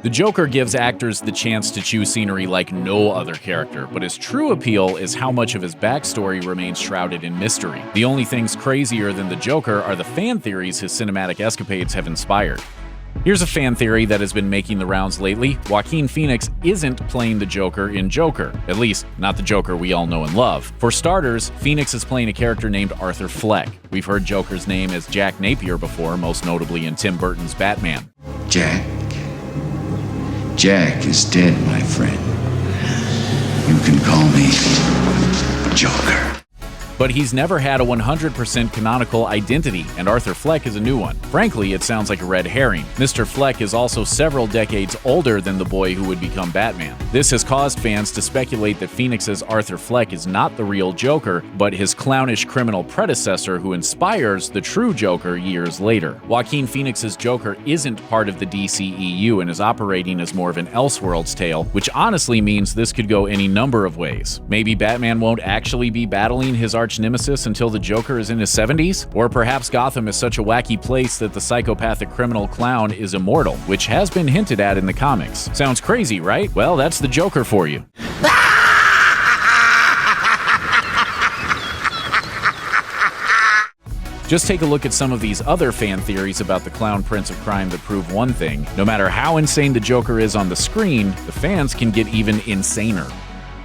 The Joker gives actors the chance to choose scenery like no other character, but his true appeal is how much of his backstory remains shrouded in mystery. The only things crazier than the Joker are the fan theories his cinematic escapades have inspired. Here's a fan theory that has been making the rounds lately. Joaquin Phoenix isn't playing the Joker in Joker. At least, not the Joker we all know and love. For starters, Phoenix is playing a character named Arthur Fleck. We've heard Joker's name as Jack Napier before, most notably in Tim Burton's Batman. Jack is dead, my friend. You can call me Joker. But he's never had a 100% canonical identity, and Arthur Fleck is a new one. Frankly, it sounds like a red herring. Mr. Fleck is also several decades older than the boy who would become Batman. This has caused fans to speculate that Phoenix's Arthur Fleck is not the real Joker, but his clownish criminal predecessor who inspires the true Joker years later. Joaquin Phoenix's Joker isn't part of the DCEU and is operating as more of an Elseworlds tale, which honestly means this could go any number of ways. Maybe Batman won't actually be battling his arch-nemesis until the Joker is in his 70s? Or perhaps Gotham is such a wacky place that the psychopathic criminal clown is immortal, which has been hinted at in the comics. Sounds crazy, right? Well, that's the Joker for you. Just take a look at some of these other fan theories about the Clown Prince of Crime that prove one thing. No matter how insane the Joker is on the screen, the fans can get even insaner.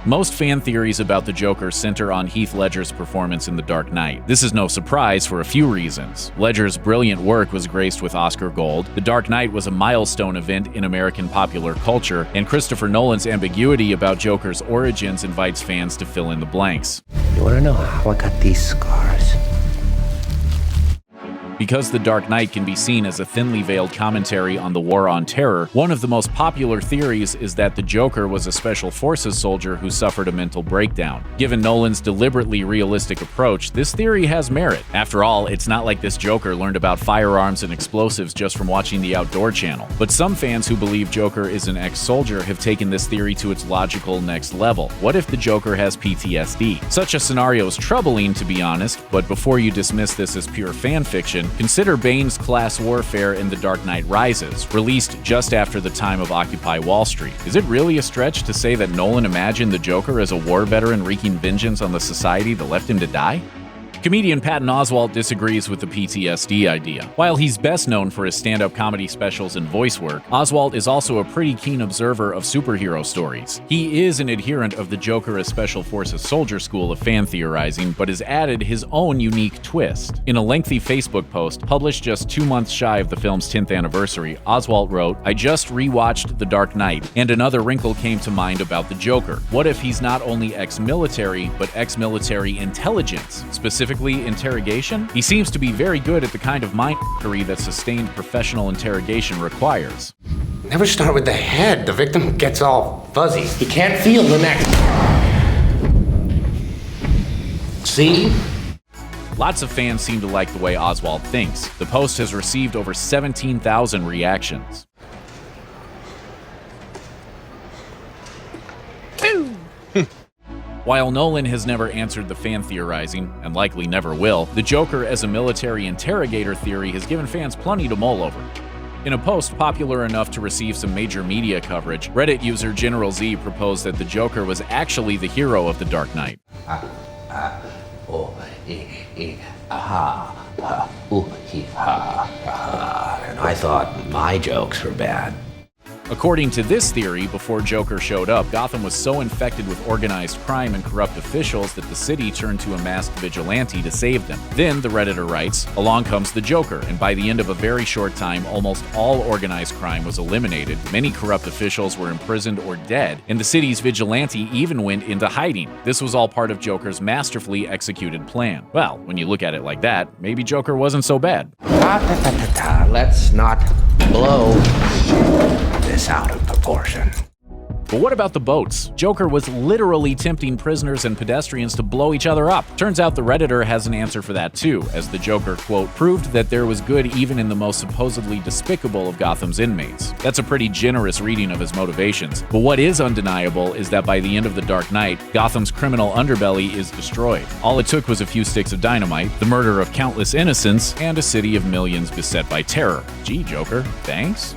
Most fan theories about the Joker center on Heath Ledger's performance in The Dark Knight. This is no surprise for a few reasons. Ledger's brilliant work was graced with Oscar Gold, The Dark Knight was a milestone event in American popular culture, and Christopher Nolan's ambiguity about Joker's origins invites fans to fill in the blanks. You wanna know how I got these scars? Because The Dark Knight can be seen as a thinly veiled commentary on the War on Terror, one of the most popular theories is that the Joker was a Special Forces soldier who suffered a mental breakdown. Given Nolan's deliberately realistic approach, this theory has merit. After all, it's not like this Joker learned about firearms and explosives just from watching the Outdoor Channel. But some fans who believe Joker is an ex-soldier have taken this theory to its logical next level. What if the Joker has PTSD? Such a scenario is troubling, to be honest, but before you dismiss this as pure fan fiction, consider Bane's class warfare in The Dark Knight Rises, released just after the time of Occupy Wall Street. Is it really a stretch to say that Nolan imagined the Joker as a war veteran wreaking vengeance on the society that left him to die? Comedian Patton Oswalt disagrees with the PTSD idea. While he's best known for his stand-up comedy specials and voice work, Oswalt is also a pretty keen observer of superhero stories. He is an adherent of the Joker as Special Forces soldier school of fan theorizing, but has added his own unique twist. In a lengthy Facebook post, published just 2 months shy of the film's 10th anniversary, Oswalt wrote, "I just rewatched The Dark Knight, and another wrinkle came to mind about the Joker. What if he's not only ex-military, but ex-military intelligence, specifically interrogation? He seems to be very good at the kind of mind-fuckery that sustained professional interrogation requires." Never start with the head. The victim gets all fuzzy. He can't feel the neck. See? Lots of fans seem to like the way Oswalt thinks. The post has received over 17,000 reactions. While Nolan has never answered the fan theorizing, and likely never will, the Joker as a military interrogator theory has given fans plenty to mull over. In a post popular enough to receive some major media coverage, Reddit user General Z proposed that the Joker was actually the hero of The Dark Knight. And I thought my jokes were bad. According to this theory, before Joker showed up, Gotham was so infected with organized crime and corrupt officials that the city turned to a masked vigilante to save them. Then, the Redditor writes, along comes the Joker, and by the end of a very short time, almost all organized crime was eliminated, many corrupt officials were imprisoned or dead, and the city's vigilante even went into hiding. This was all part of Joker's masterfully executed plan. Well, when you look at it like that, maybe Joker wasn't so bad. Let's not blow this out of proportion. But what about the boats? Joker was literally tempting prisoners and pedestrians to blow each other up. Turns out the Redditor has an answer for that too, as the Joker, quote, proved that there was good even in the most supposedly despicable of Gotham's inmates. That's a pretty generous reading of his motivations. But what is undeniable is that by the end of The Dark Knight, Gotham's criminal underbelly is destroyed. All it took was a few sticks of dynamite, the murder of countless innocents, and a city of millions beset by terror. Gee, Joker, thanks?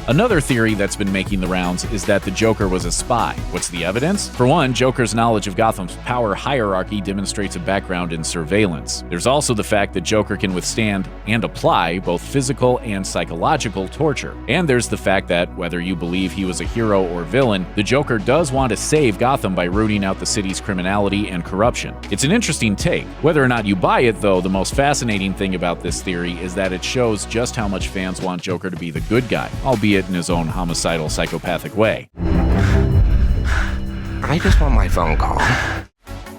Another theory that's been making the rounds is that the Joker was a spy. What's the evidence? For one, Joker's knowledge of Gotham's power hierarchy demonstrates a background in surveillance. There's also the fact that Joker can withstand and apply both physical and psychological torture. And there's the fact that, whether you believe he was a hero or villain, the Joker does want to save Gotham by rooting out the city's criminality and corruption. It's an interesting take. Whether or not you buy it, though, the most fascinating thing about this theory is that it shows just how much fans want Joker to be the good guy, albeit in his own homicidal, psychopathic way. I just want my phone call.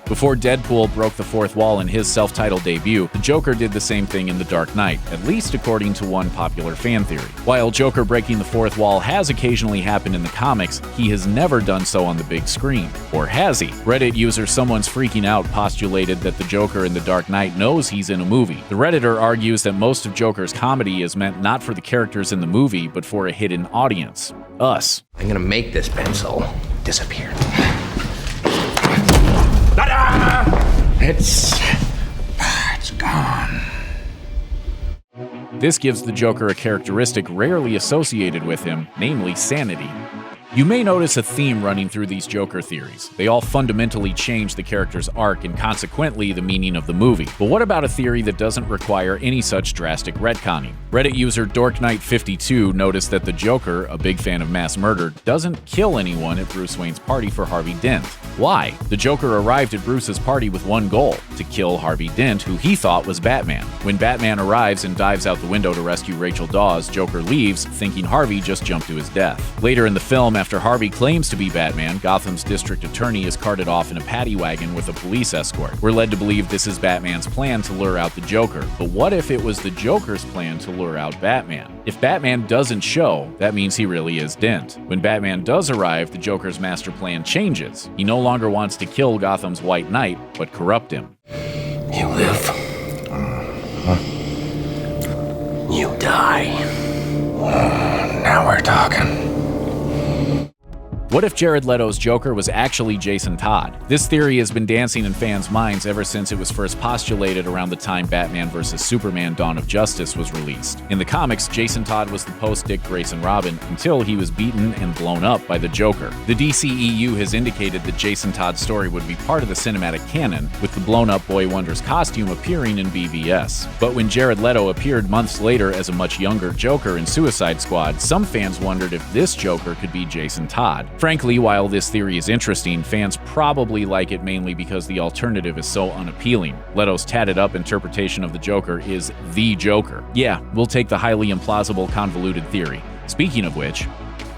Before Deadpool broke the fourth wall in his self-titled debut, the Joker did the same thing in The Dark Knight, at least according to one popular fan theory. While Joker breaking the fourth wall has occasionally happened in the comics, he has never done so on the big screen. Or has he? Reddit user Someone's Freaking Out postulated that the Joker in The Dark Knight knows he's in a movie. The Redditor argues that most of Joker's comedy is meant not for the characters in the movie, but for a hidden audience. Us. I'm gonna make this pencil disappear. It's gone. This gives the Joker a characteristic rarely associated with him, namely sanity. You may notice a theme running through these Joker theories. They all fundamentally change the character's arc and consequently the meaning of the movie. But what about a theory that doesn't require any such drastic retconning? Reddit user DorkKnight52 noticed that the Joker, a big fan of mass murder, doesn't kill anyone at Bruce Wayne's party for Harvey Dent. Why? The Joker arrived at Bruce's party with one goal: to kill Harvey Dent, who he thought was Batman. When Batman arrives and dives out the window to rescue Rachel Dawes, Joker leaves, thinking Harvey just jumped to his death. Later in the film, after Harvey claims to be Batman, Gotham's district attorney is carted off in a paddy wagon with a police escort. We're led to believe this is Batman's plan to lure out the Joker. But what if it was the Joker's plan to lure out Batman? If Batman doesn't show, that means he really is Dent. When Batman does arrive, the Joker's master plan changes. He no longer wants to kill Gotham's White Knight, but corrupt him. You live. You die. Now we're talking. What if Jared Leto's Joker was actually Jason Todd? This theory has been dancing in fans' minds ever since it was first postulated around the time Batman vs. Superman: Dawn of Justice was released. In the comics, Jason Todd was the post-Dick Grayson Robin until he was beaten and blown up by the Joker. The DCEU has indicated that Jason Todd's story would be part of the cinematic canon, with the blown-up Boy Wonder's costume appearing in BVS. But when Jared Leto appeared months later as a much younger Joker in Suicide Squad, some fans wondered if this Joker could be Jason Todd. Frankly, while this theory is interesting, fans probably like it mainly because the alternative is so unappealing. Leto's tatted-up interpretation of the Joker is the Joker. Yeah, we'll take the highly implausible, convoluted theory. Speaking of which,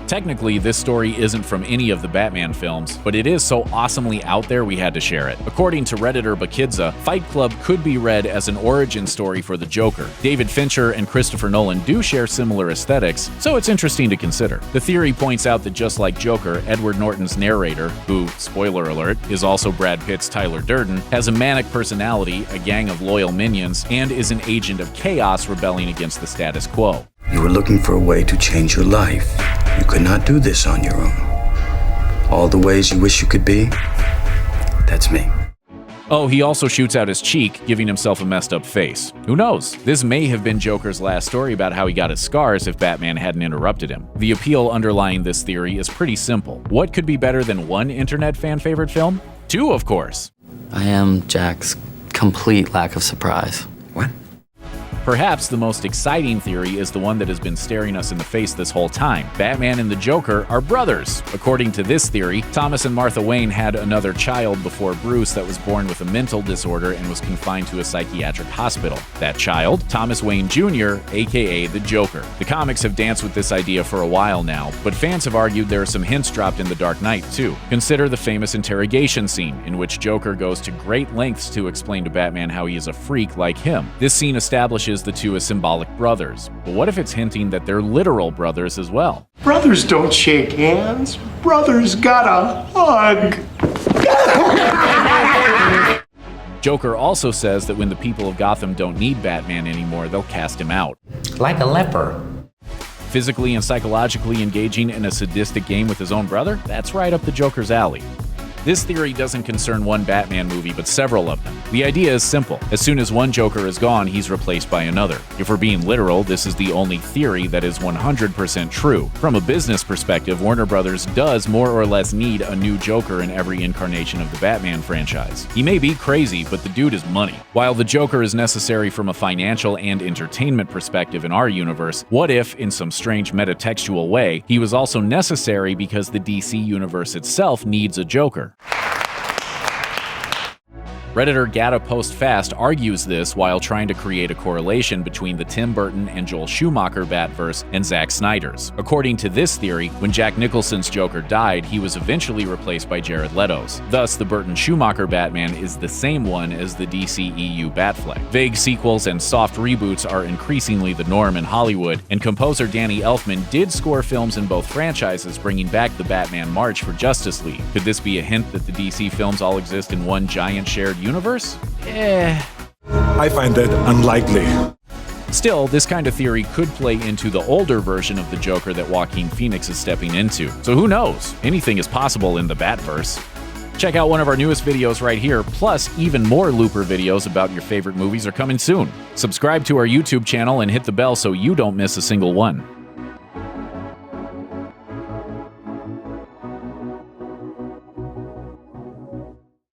technically, this story isn't from any of the Batman films, but it is so awesomely out there we had to share it. According to Redditor Bakidza, Fight Club could be read as an origin story for the Joker. David Fincher and Christopher Nolan do share similar aesthetics, so it's interesting to consider. The theory points out that just like Joker, Edward Norton's narrator, who, spoiler alert, is also Brad Pitt's Tyler Durden, has a manic personality, a gang of loyal minions, and is an agent of chaos rebelling against the status quo. You were looking for a way to change your life. You could not do this on your own. All the ways you wish you could be, that's me. Oh, he also shoots out his cheek, giving himself a messed up face. Who knows? This may have been Joker's last story about how he got his scars if Batman hadn't interrupted him. The appeal underlying this theory is pretty simple. What could be better than one internet fan favorite film? Two, of course. I am Jack's complete lack of surprise. What? Perhaps the most exciting theory is the one that has been staring us in the face this whole time. Batman and the Joker are brothers. According to this theory, Thomas and Martha Wayne had another child before Bruce that was born with a mental disorder and was confined to a psychiatric hospital. That child, Thomas Wayne Jr., aka the Joker. The comics have danced with this idea for a while now, but fans have argued there are some hints dropped in The Dark Knight too. Consider the famous interrogation scene, in which Joker goes to great lengths to explain to Batman how he is a freak like him. This scene establishes the two as symbolic brothers, but what if it's hinting that they're literal brothers as well? Brothers don't shake hands. Brothers gotta hug. Joker also says that when the people of Gotham don't need Batman anymore, they'll cast him out. Like a leper. Physically and psychologically engaging in a sadistic game with his own brother? That's right up the Joker's alley. This theory doesn't concern one Batman movie, but several of them. The idea is simple. As soon as one Joker is gone, he's replaced by another. If we're being literal, this is the only theory that is 100% true. From a business perspective, Warner Brothers does more or less need a new Joker in every incarnation of the Batman franchise. He may be crazy, but the dude is money. While the Joker is necessary from a financial and entertainment perspective in our universe, what if, in some strange metatextual way, he was also necessary because the DC universe itself needs a Joker? Redditor Gata Postfast argues this while trying to create a correlation between the Tim Burton and Joel Schumacher Batverse and Zack Snyder's. According to this theory, when Jack Nicholson's Joker died, he was eventually replaced by Jared Leto's. Thus, the Burton-Schumacher Batman is the same one as the DCEU Batfleck. Vague sequels and soft reboots are increasingly the norm in Hollywood, and composer Danny Elfman did score films in both franchises, bringing back the Batman March for Justice League. Could this be a hint that the DC films all exist in one giant shared universe? I find that unlikely. Still, this kind of theory could play into the older version of the Joker that Joaquin Phoenix is stepping into. So who knows? Anything is possible in the Batverse. Check out one of our newest videos right here, plus even more Looper videos about your favorite movies are coming soon. Subscribe to our YouTube channel and hit the bell so you don't miss a single one.